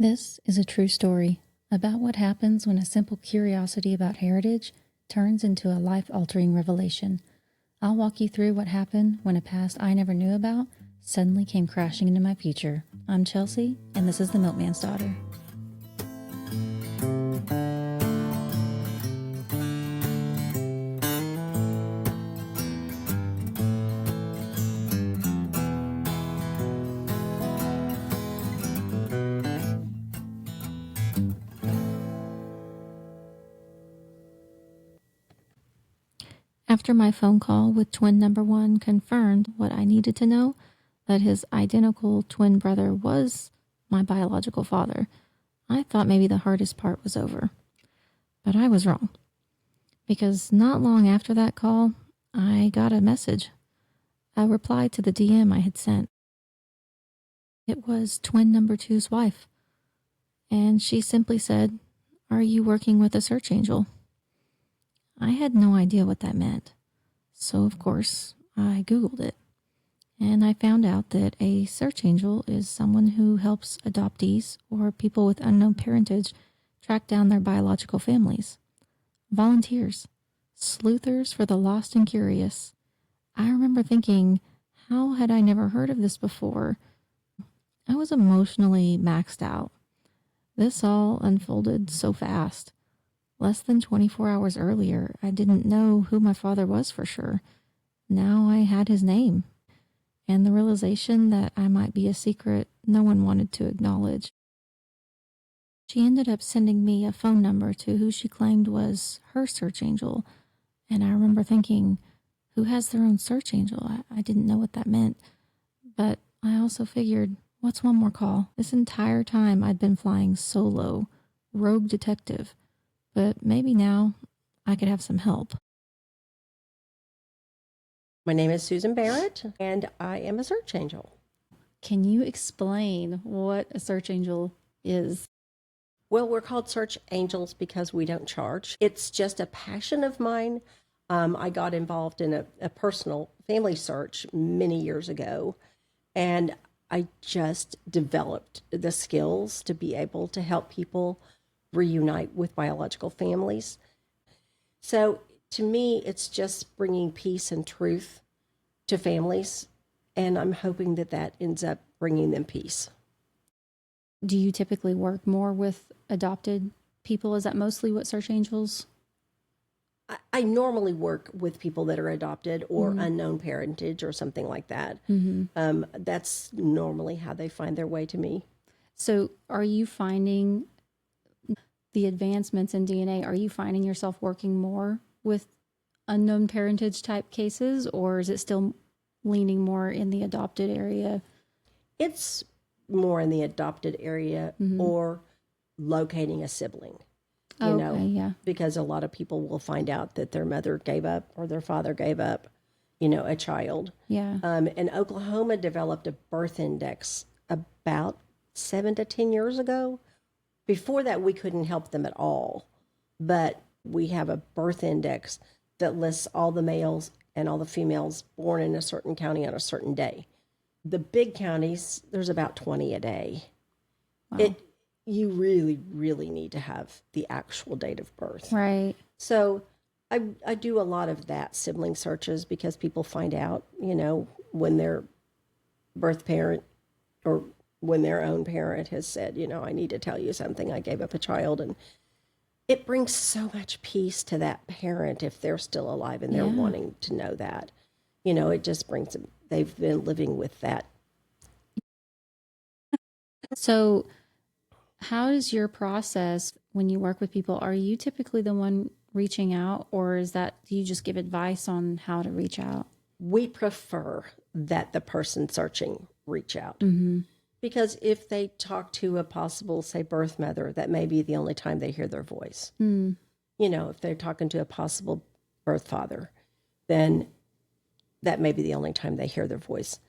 This is a true story about what happens when a simple curiosity about heritage turns into a life-altering revelation. I'll walk you through what happened when a past I never knew about suddenly came crashing into my future. I'm Chelsea, and this is The Milkman's Daughter. After my phone call with twin number one confirmed what I needed to know, that his identical twin brother was my biological father, I thought maybe the hardest part was over. But I was wrong. Because not long after that call, I got a message. A reply to the DM I had sent. It was twin number two's wife. And she simply said, "Are you working with a search angel?" I had no idea what that meant. So, of course, I Googled it. And I found out that a search angel is someone who helps adoptees or people with unknown parentage track down their biological families. Volunteers. Sleuthers for the lost and curious. I remember thinking, how had I never heard of this before? I was emotionally maxed out. This all unfolded so fast. Less than 24 hours earlier, I didn't know who my father was for sure. Now I had his name, and the realization that I might be a secret no one wanted to acknowledge. She ended up sending me a phone number to who she claimed was her search angel, and I remember thinking, who has their own search angel? I didn't know what that meant, but I also figured, what's one more call? This entire time I'd been flying solo, rogue detective. But maybe now I could have some help. My name is Susan Barrett, and I am a search angel. Can you explain what a search angel is? Well, we're called search angels because we don't charge. It's just a passion of mine. I got involved in a personal family search many years ago, and I just developed the skills to be able to help people reunite with biological families. So to me, it's just bringing peace and truth to families, and I'm hoping that that ends up bringing them peace. Do you typically work more with adopted people? Is that mostly what search angels? I normally work with people that are adopted or unknown parentage or something like that. That's normally how they find their way to me. So are you finding the advancements in DNA, are you finding yourself working more with unknown parentage type cases, or is it still leaning more in the adopted area? It's more in the adopted area or locating a sibling, you know, because a lot of people will find out that their mother gave up or their father gave up, you know, a child. Yeah. And Oklahoma developed a birth index about 7 to 10 years ago. Before that, we couldn't help them at all, but we have a birth index that lists all the males and all the females born in a certain county on a certain day. The big counties, there's about 20 a day. Wow. You really, really need to have the actual date of birth. Right. So I do a lot of that, sibling searches, because people find out, you know, when their birth parent or when their own parent has said, you know, I need to tell you something, I gave up a child. And it brings so much peace to that parent if they're still alive and they're wanting to know that. You know, it just brings them, they've been living with that. So how is your process when you work with people? Are you typically the one reaching out, or is that, do you just give advice on how to reach out? We prefer that the person searching reach out. Because if they talk to a possible, say, birth mother, that may be the only time they hear their voice. You know, if they're talking to a possible birth father, then that may be the only time they hear their voice.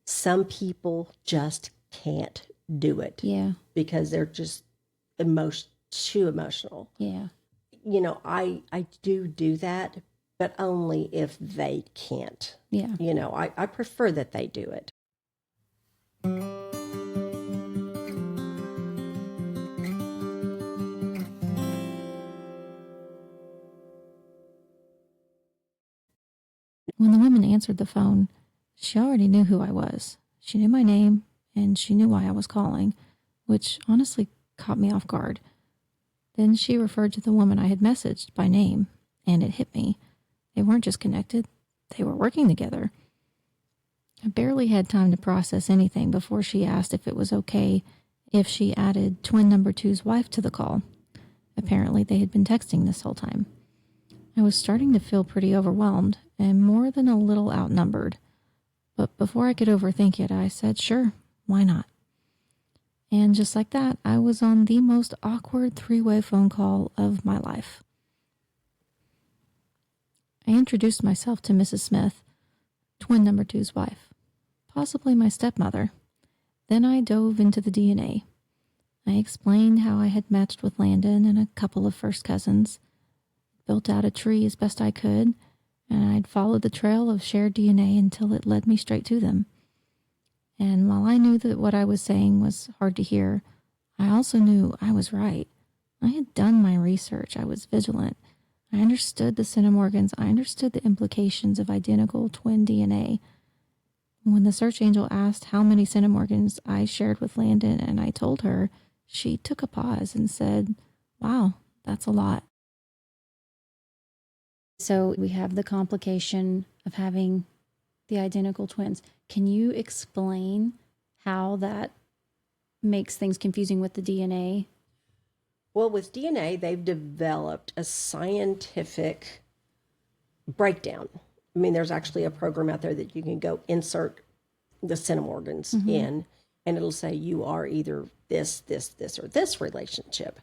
Some people just can't do it. Yeah. Because they're just too emotional. Yeah. You know, I do that, but only if they can't. Yeah. You know, I prefer that they do it. When the woman answered the phone, she already knew who I was. She knew my name and she knew why I was calling, which honestly caught me off guard. Then she referred to the woman I had messaged by name, and it hit me. They weren't just connected, they were working together. I barely had time to process anything before she asked if it was okay if she added twin number two's wife to the call. Apparently, they had been texting this whole time. I was starting to feel pretty overwhelmed and more than a little outnumbered. But before I could overthink it, I said, sure, why not? And just like that, I was on the most awkward three-way phone call of my life. I introduced myself to Mrs. Smith, twin number two's wife, possibly my stepmother. Then I dove into the DNA. I explained how I had matched with Landon and a couple of first cousins, built out a tree as best I could, and I'd followed the trail of shared DNA until it led me straight to them. And while I knew that what I was saying was hard to hear, I also knew I was right. I had done my research. I was vigilant. I understood the centimorgans. I understood the implications of identical twin DNA. When the search angel asked how many centimorgans I shared with Landon and I told her, she took a pause and said, wow, that's a lot. So we have the complication of having the identical twins. Can you explain how that makes things confusing with the DNA? Well, with DNA, they've developed a scientific breakdown. I mean, there's actually a program out there that you can go insert the centimorgans in, and it'll say you are either this, or this relationship.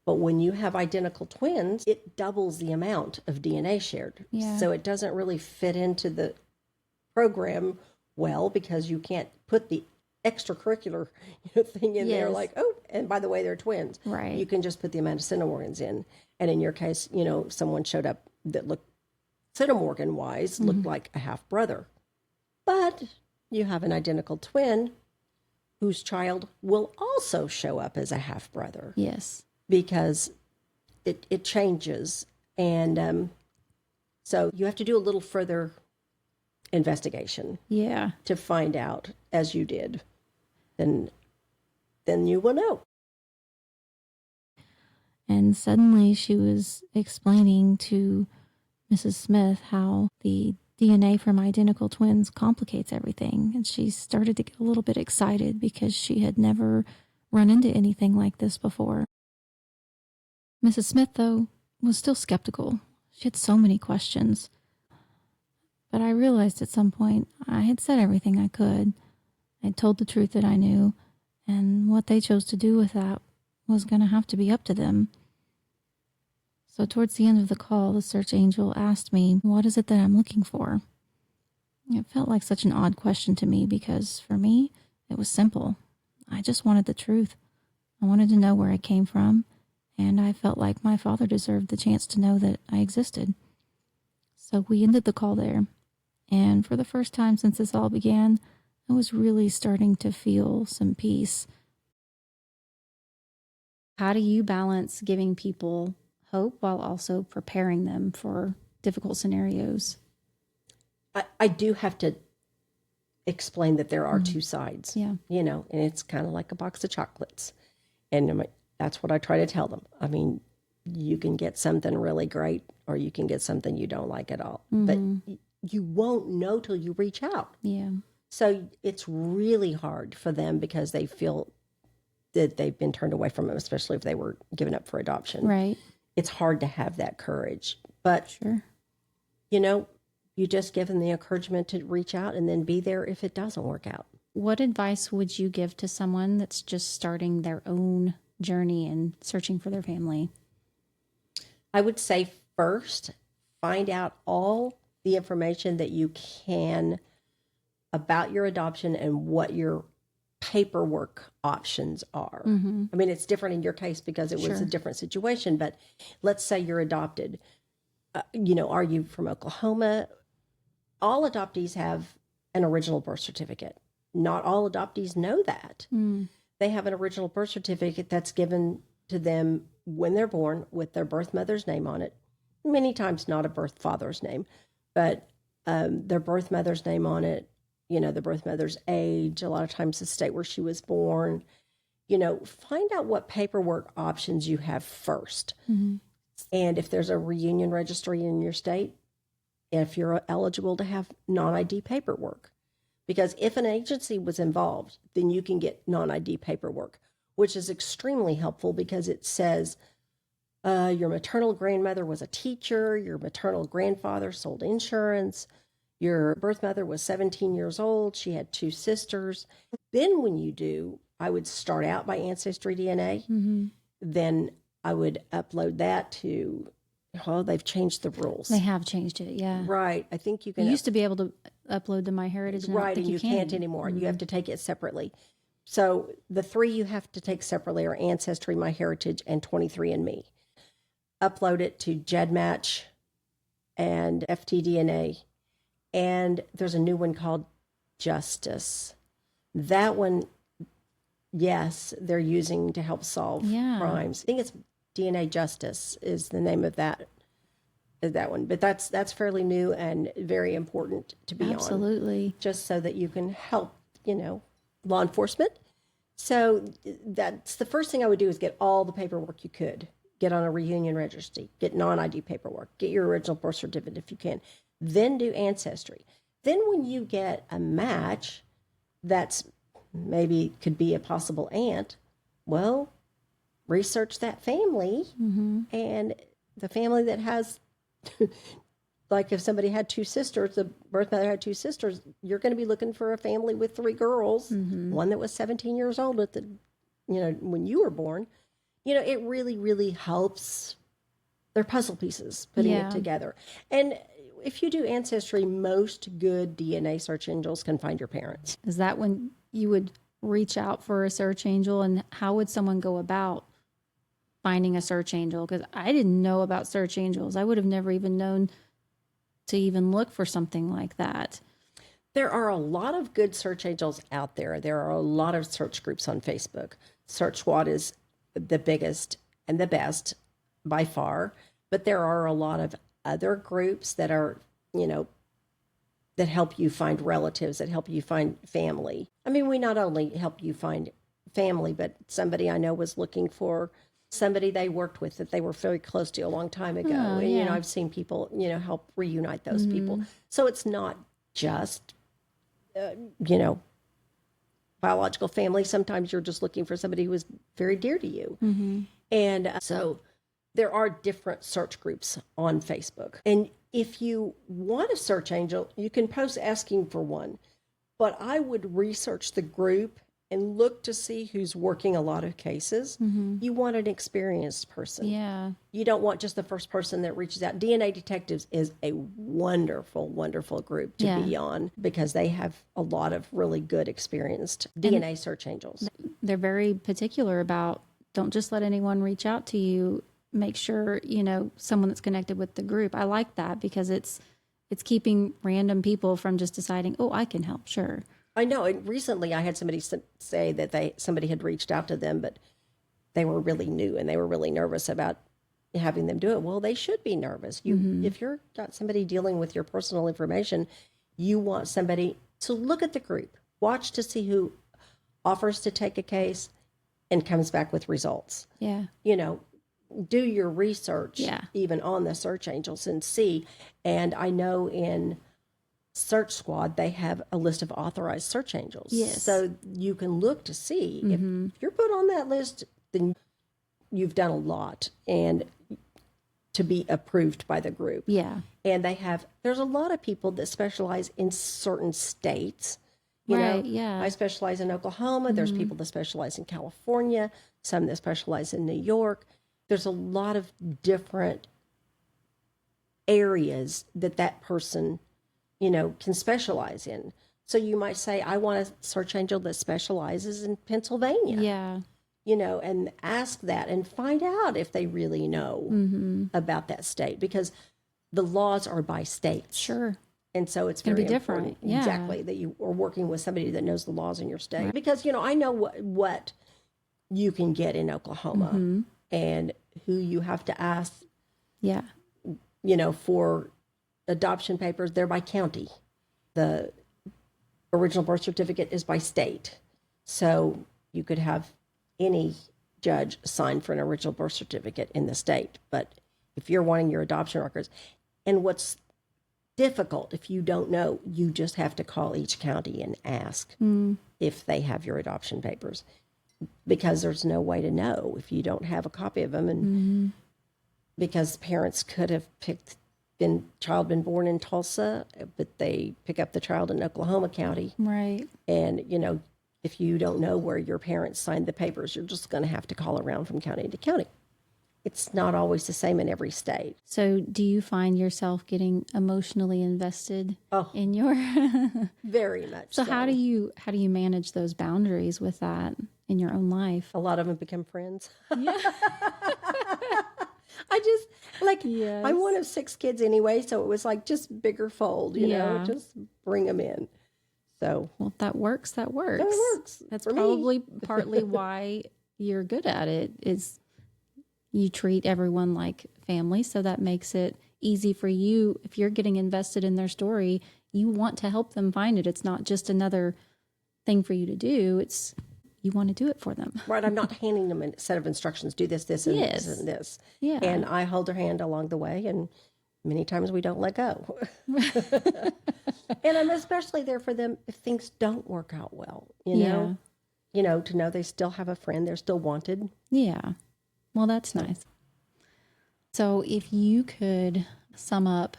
But when you have identical twins, it doubles the amount of DNA shared. Yeah. So it doesn't really fit into the program well because you can't put the extracurricular thing in there like, oh, and by the way, they're twins. Right. You can just put the amount of centimorgans in. And in your case, someone showed up that looked centimorgan-wise, looked like a half-brother. But you have an identical twin whose child will also show up as a half-brother. Yes. Because it changes. And so you have to do a little further investigation. Yeah. To find out, as you did. Then you will know. And suddenly she was explaining to Mrs. Smith how the DNA from identical twins complicates everything. And she started to get a little bit excited because she had never run into anything like this before. Mrs. Smith, though, was still skeptical. She had so many questions. But I realized at some point I had said everything I could. I had told the truth that I knew, and what they chose to do with that was going to have to be up to them. So towards the end of the call, the search angel asked me, what is it that I'm looking for? It felt like such an odd question to me because for me, it was simple. I just wanted the truth. I wanted to know where I came from, and I felt like my father deserved the chance to know that I existed. So we ended the call there, and for the first time since this all began, I was really starting to feel some peace. How do you balance giving people hope while also preparing them for difficult scenarios? I do have to explain that there are two sides. Yeah. And it's kind of like a box of chocolates. And that's what I try to tell them. I mean, you can get something really great or you can get something you don't like at all. But you won't know till you reach out. Yeah. So it's really hard for them because they feel that they've been turned away from them, especially if they were given up for adoption. Right. It's hard to have that courage. But, Sure. You just give them the encouragement to reach out and then be there if it doesn't work out. What advice would you give to someone that's just starting their own journey and searching for their family? I would say first, find out all the information that you can about your adoption and what your paperwork options are. I mean, it's different in your case because it was a different situation, but let's say you're adopted. Are you from Oklahoma? All adoptees have an original birth certificate. Not all adoptees know that. They have an original birth certificate that's given to them when they're born with their birth mother's name on it. Many times not a birth father's name, but their birth mother's name on it, the birth mother's age, a lot of times the state where she was born. Find out what paperwork options you have first. Mm-hmm. And if there's a reunion registry in your state, if you're eligible to have non-ID paperwork. Because if an agency was involved, then you can get non-ID paperwork, which is extremely helpful because it says your maternal grandmother was a teacher, your maternal grandfather sold insurance, your birth mother was 17 years old, she had 2 sisters. Then when you do, I would start out by Ancestry DNA. Mm-hmm. Then I would upload that to, they've changed the rules. They have changed it, yeah. Right. I think you can. You used to be able to upload to MyHeritage. Right, and you can't anymore. Mm-hmm. You have to take it separately. So the 3 you have to take separately are Ancestry, MyHeritage, and 23andMe. Upload it to GEDmatch and FTDNA. And there's a new one called Justice. That one, yes, they're using to help solve crimes. I think it's DNA Justice is the name of that one. But that's fairly new and very important to be on. Absolutely. Just so that you can help, law enforcement. So that's the first thing I would do is get all the paperwork you could. Get on a reunion registry, get non-ID paperwork, get your original birth certificate if you can. Then do Ancestry. Then when you get a match that's maybe could be a possible aunt, well, research that family. Mm-hmm. And the family that has, like if somebody had 2 sisters, the birth mother had 2 sisters, you're going to be looking for a family with 3 girls, one that was 17 years old at the, when you were born. It really, really helps. They're puzzle pieces, putting it together. And if you do Ancestry, most good DNA search angels can find your parents. Is that when you would reach out for a search angel, and how would someone go about finding a search angel? Because I didn't know about search angels. I would have never even known to even look for something like that. There are a lot of good search angels out there. There are a lot of search groups on Facebook. Search Squad is the biggest and the best by far, but there are a lot of other groups that are, that help you find relatives, that help you find family. I mean, we not only help you find family, but somebody I know was looking for somebody they worked with that they were very close to a long time ago. Oh, and, yeah. I've seen people, help reunite those people. So it's not just, biological family. Sometimes you're just looking for somebody who is very dear to you. Mm-hmm. And so there are different search groups on Facebook. And if you want a search angel, you can post asking for one. But I would research the group and look to see who's working a lot of cases. Mm-hmm. You want an experienced person. Yeah. You don't want just the first person that reaches out. DNA Detectives is a wonderful, wonderful group to be on because they have a lot of really good experienced DNA search angels. They're very particular about, don't just let anyone reach out to you. Make sure, someone that's connected with the group. I like that because it's keeping random people from just deciding, oh, I can help. Sure. I know. And recently I had somebody say that somebody had reached out to them, but they were really new and they were really nervous about having them do it. Well, they should be nervous. If you're got somebody dealing with your personal information, you want somebody to look at the group, watch to see who offers to take a case and comes back with results. Yeah. Do your research even on the search angels and see. And I know in Search Squad, they have a list of authorized search angels. Yes. So you can look to see if you're put on that list, then you've done a lot and to be approved by the group. Yeah. And there's a lot of people that specialize in certain states. I specialize in Oklahoma. There's people that specialize in California, some that specialize in New York. There's a lot of different areas that person can specialize in. So you might say, I want a search angel that specializes in Pennsylvania. Yeah. And ask that and find out if they really know about that state because the laws are by states. Sure. And so it's Gonna very be different. important. Yeah. Exactly. That you are working with somebody that knows the laws in your state. Right. Because, I know what you can get in Oklahoma and who you have to ask, yeah, for adoption papers, they're by county. The original birth certificate is by state. So you could have any judge sign for an original birth certificate in the state. But if you're wanting your adoption records, and what's difficult, if you don't know, you just have to call each county and ask if they have your adoption papers, because there's no way to know if you don't have a copy of them. And because parents could have child been born in Tulsa, but they pick up the child in Oklahoma County. Right. And, if you don't know where your parents signed the papers, you're just going to have to call around from county to county. It's not always the same in every state. So do you find yourself getting emotionally invested in your Very much so how do you manage those boundaries with that in your own life? A lot of them become friends. Yeah. I just Yes. I'm one of 6 kids anyway, so it was like just bigger fold, just bring them in. So Well, if that works. that works. That's for probably me. partly why you're good at it, is you treat everyone like family. So that makes it easy for you. If you're getting invested in their story, you want to help them find it. It's not just another thing for you to do. You want to do it for them. Right, I'm not handing them a set of instructions, do this, this, and Yes. this, and this. Yeah. And I hold their hand along the way, and many times we don't let go. And I'm especially there for them if things don't work out well, to know they still have a friend, they're still wanted. Yeah. Well, that's nice. So if you could sum up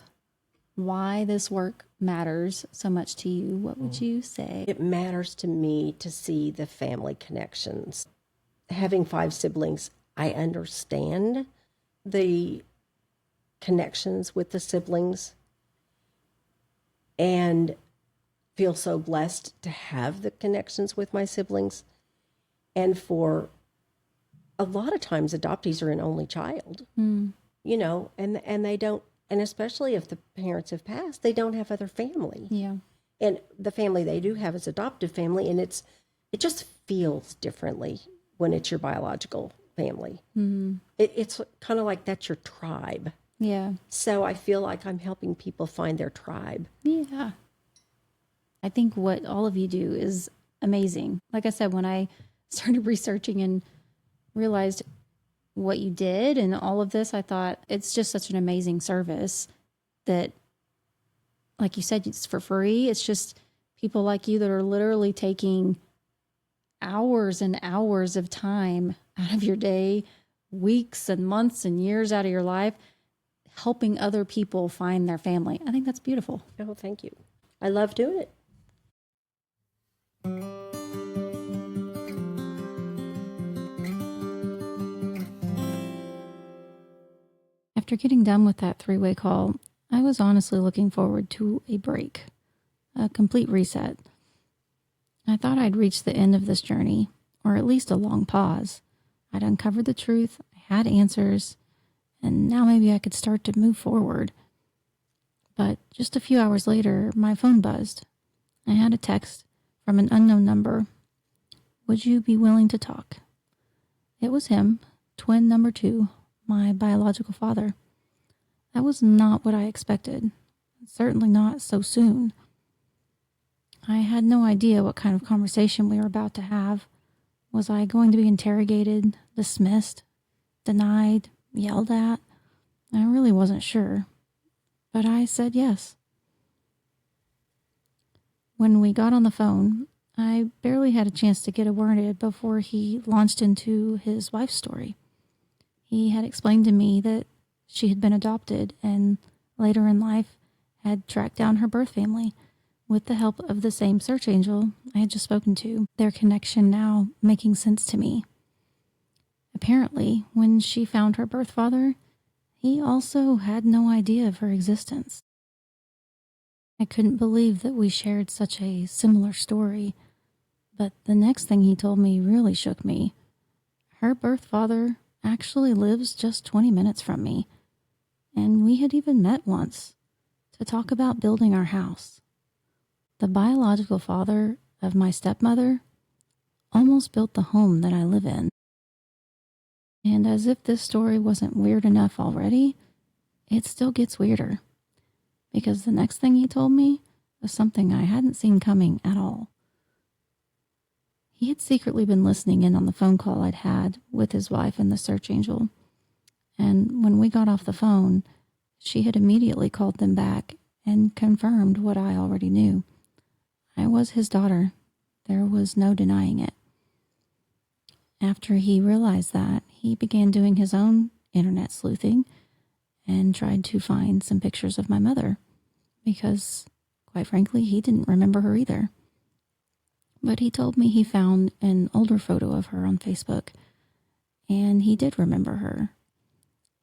why this work matters so much to you, what would you say? It matters to me to see the family connections. Having 5 siblings, I understand the connections with the siblings and feel so blessed to have the connections with my siblings. And for a lot of times, adoptees are an only child, and they don't, and especially if the parents have passed, they don't have other family. Yeah. And the family they do have is adoptive family, and it just feels differently when it's your biological family. It's kind of like that's your tribe. Yeah. So I feel like I'm helping people find their tribe. Yeah. I think what all of you do is amazing. Like I said, when I started researching and realized what you did and all of this, I thought it's just such an amazing service that, like you said, it's for free. It's just people like you that are literally taking hours and hours of time out of your day, weeks and months and years out of your life, helping other people find their family. I think that's beautiful. Oh, thank you. I love doing it. After getting done with that 3-way call, I was honestly looking forward to a break, a complete reset. I thought I'd reached the end of this journey, or at least a long pause. I'd uncovered the truth, I had answers, and now maybe I could start to move forward. But just a few hours later, my phone buzzed. I had a text from an unknown number. Would you be willing to talk? It was him, twin number 2, my biological father. That was not what I expected. Certainly not so soon. I had no idea what kind of conversation we were about to have. Was I going to be interrogated, dismissed, denied, yelled at? I really wasn't sure. But I said yes. When we got on the phone, I barely had a chance to get a word in before he launched into his wife's story. He had explained to me that she had been adopted and later in life had tracked down her birth family with the help of the same search angel I had just spoken to, their connection now making sense to me. Apparently, when she found her birth father, he also had no idea of her existence. I couldn't believe that we shared such a similar story, but the next thing he told me really shook me. Her birth father actually lives just 20 minutes from me, and we had even met once to talk about building our house. The biological father of my stepmother almost built the home that I live in. And as if this story wasn't weird enough already, it still gets weirder. because the next thing he told me was something I hadn't seen coming at all. He had secretly been listening in on the phone call I'd had with his wife and the search angel. And when we got off the phone, she had immediately called them back and confirmed what I already knew. I was his daughter. There was no denying it. After he realized that, he began doing his own internet sleuthing and tried to find some pictures of my mother because, quite frankly, he didn't remember her either. But he told me he found an older photo of her on Facebook, and he did remember her.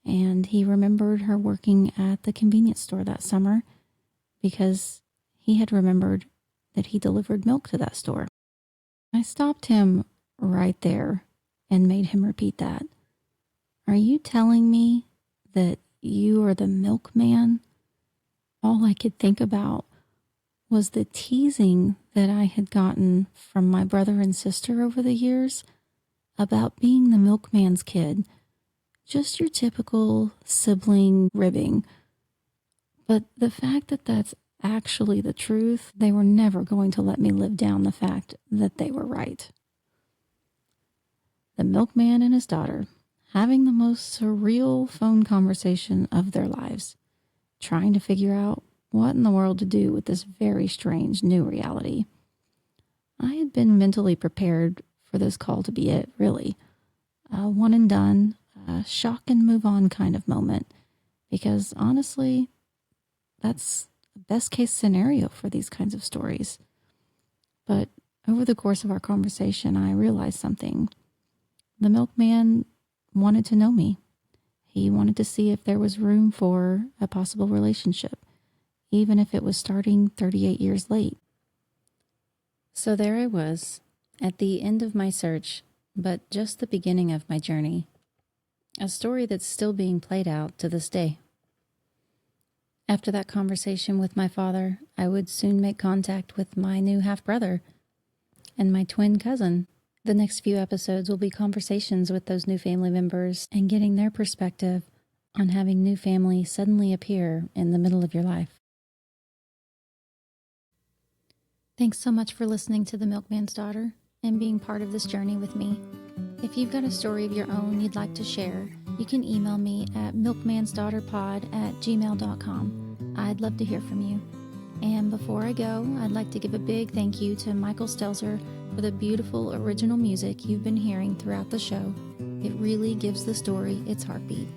And he remembered her working at the convenience store that summer because he had remembered that he delivered milk to that store. I stopped him right there and made him repeat that. Are you telling me that you are the milkman? All I could think about was the teasing that I had gotten from my brother and sister over the years about being the milkman's kid. Just your typical sibling ribbing. But the fact that that's actually the truth, they were never going to let me live down the fact that they were right. The milkman and his daughter having the most surreal phone conversation of their lives, trying to figure out what in the world to do with this very strange new reality. I had been mentally prepared for this call to be it, really. One and done, a shock and move on kind of moment, because honestly, that's the best case scenario for these kinds of stories. But over the course of our conversation, I realized something. The milkman wanted to know me. He wanted to see if there was room for a possible relationship, even if it was starting 38 years late. So there I was, at the end of my search, but just the beginning of my journey. A story that's still being played out to this day. After that conversation with my father, I would soon make contact with my new half-brother and my twin cousin. The next few episodes will be conversations with those new family members and getting their perspective on having new family suddenly appear in the middle of your life. Thanks so much for listening to The Milkman's Daughter and being part of this journey with me. If you've got a story of your own you'd like to share, you can email me at milkmansdaughterpod@gmail.com. I'd love to hear from you. And before I go, I'd like to give a big thank you to Michael Stelzer for the beautiful original music you've been hearing throughout the show. It really gives the story its heartbeat.